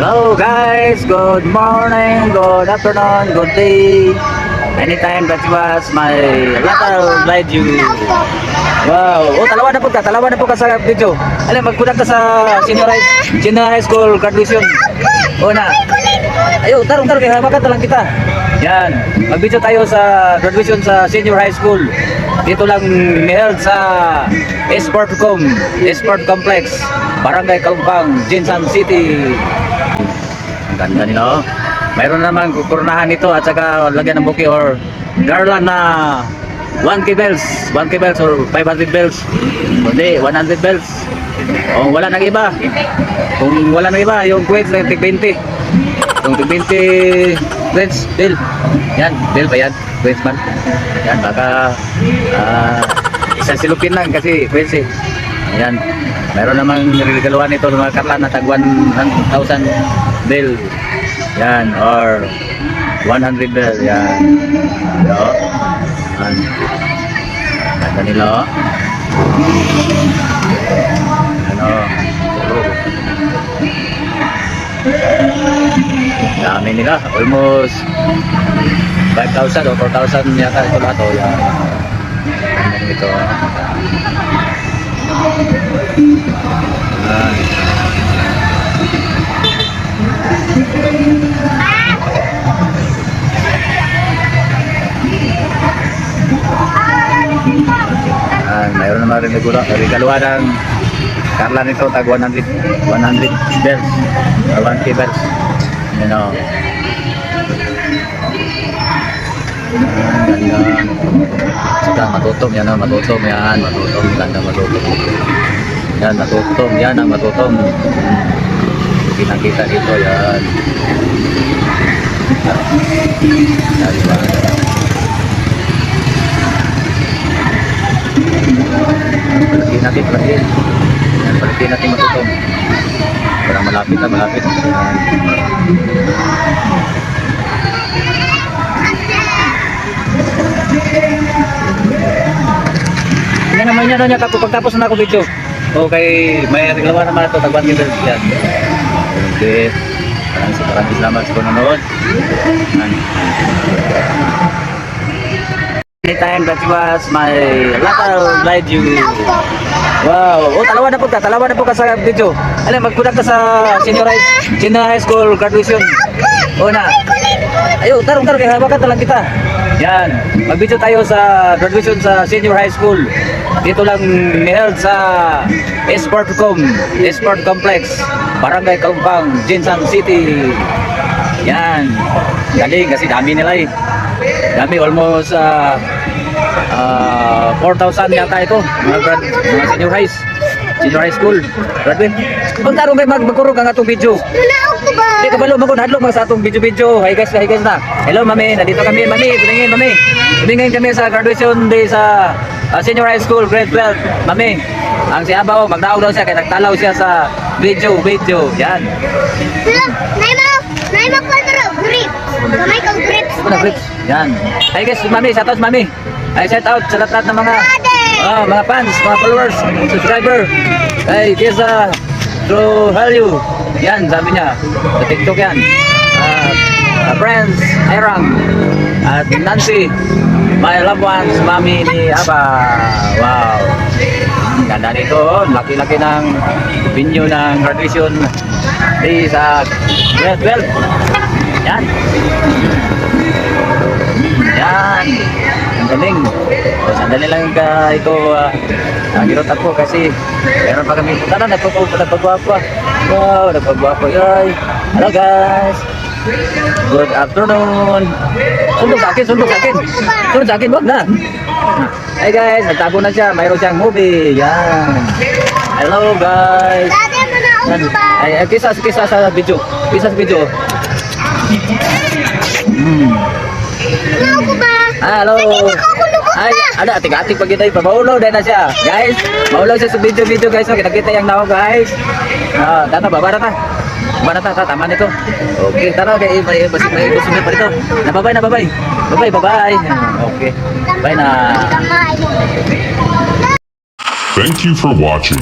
Hello guys, good morning, good afternoon, good day. Anytime that you was my letter guide you. Wow, oh talawa na po ka sa video. Alam, magkudak ka sa senior high school graduation. O na. Ayo, tarong kaya hawakan lang kita. Yan, mag-video tayo sa graduation sa senior high school. Dito lang ni-held sa Sport Complex, Barangay Kalumpang, Jinsan City. Ang ganda nila, oh. Mayroon naman kukurnahan nito at saka lagyan ng bouquet or garland na 1K bells or 500 bells. Hindi, 100 bells. O wala nang iba. Kung wala nang iba, yung quaits na tig 20. Yung tig 20 quaits, bill. Yan, bill ba yan? Quaits man. Yan, baka isa silupin lang kasi quaits eh. Ayan, mayroon namang niligaluhan nito ng mga karlan na tag 1,000 bill. Yan, or 100 bell. Yan. Yo. Yan. Ganda nila, oh. Ano? Dami nila. Almost 5,000 o 4,000 yata ito lahat, oh. Yan. Ganda nito. Yan. Mayroon naman rin regaluhan ng karlan nito tag 100 bells or 1K bells, you know. Ganda. Saka matutom yan, matutom yan, ganda matutom yan, matutom yan ang matutom. Kinakita dito yan. Yan diba? Palatiin natin matutom. Parang malapit. Yan naman yan, pagtapos na ako video. Okay, may reglawan naman ito, tag 1K bells yan. Okay, maraming salamat sa panonood. Anytime that was my letter guide you. Wow, oh talawa na po ka sa video. Alam, magkudak ka sa senior high school graduation. O na. Ayo, tarong kaya hawakan lang kita. Yan, mag-video tayo sa graduation sa senior high school. Dito lang ni-held sa Sport Complex, Barangay Kalumpang, Jinsan City. Yan. Galing kasi dami nila eh. Dami, almost 4,000 yata ito, mga senior high school graduate. Kung tarong kayo magkurog ang atong video. Hindi ka balo hadlok mga sa atong video. Hi guys na. Hello mami, nandito kami mami. Tumingin kami sa graduation day sa senior high school grade 12. Mami, ang si Abaw magdaog daw siya kaya nagtalaw siya sa video. Yan. Naima grips. Kamay kang grips. Yan. Hi guys, mami, shout out mami. Ay shout out sa lahat ng mga mga fans, mga followers, subscriber. Ay Kesa through value. Yan, sabi niya sa TikTok yan. Friends, Erang at Nancy, my loved ones, mami ni Aba. Wow. Ganda nito, laki-laki ng venue ng graduation day sa grade 12. Yan. Yan. Ang galing. So, sandali lang ito nagirot ako kasi meron pa kami nagpagwapo. Wow, nagpagwapo. Yay. Hello guys. Good afternoon. Sundok sa akin. Wag na. Hey guys, nagtago na siya. Mayroon siyang movie. Yan. Hello guys. Ay, kisa sa video. Hello. Ay, ada ating pag ito ipabaulaw dahil na siya. Guys, maulaw siya sa video guys. So, kita yung naong guys. Data ba? Barata, tama nito. Okay, tara, may gusto pa dito. Bye-bye. Bye-bye. Okay. Bye na. Thank you for watching.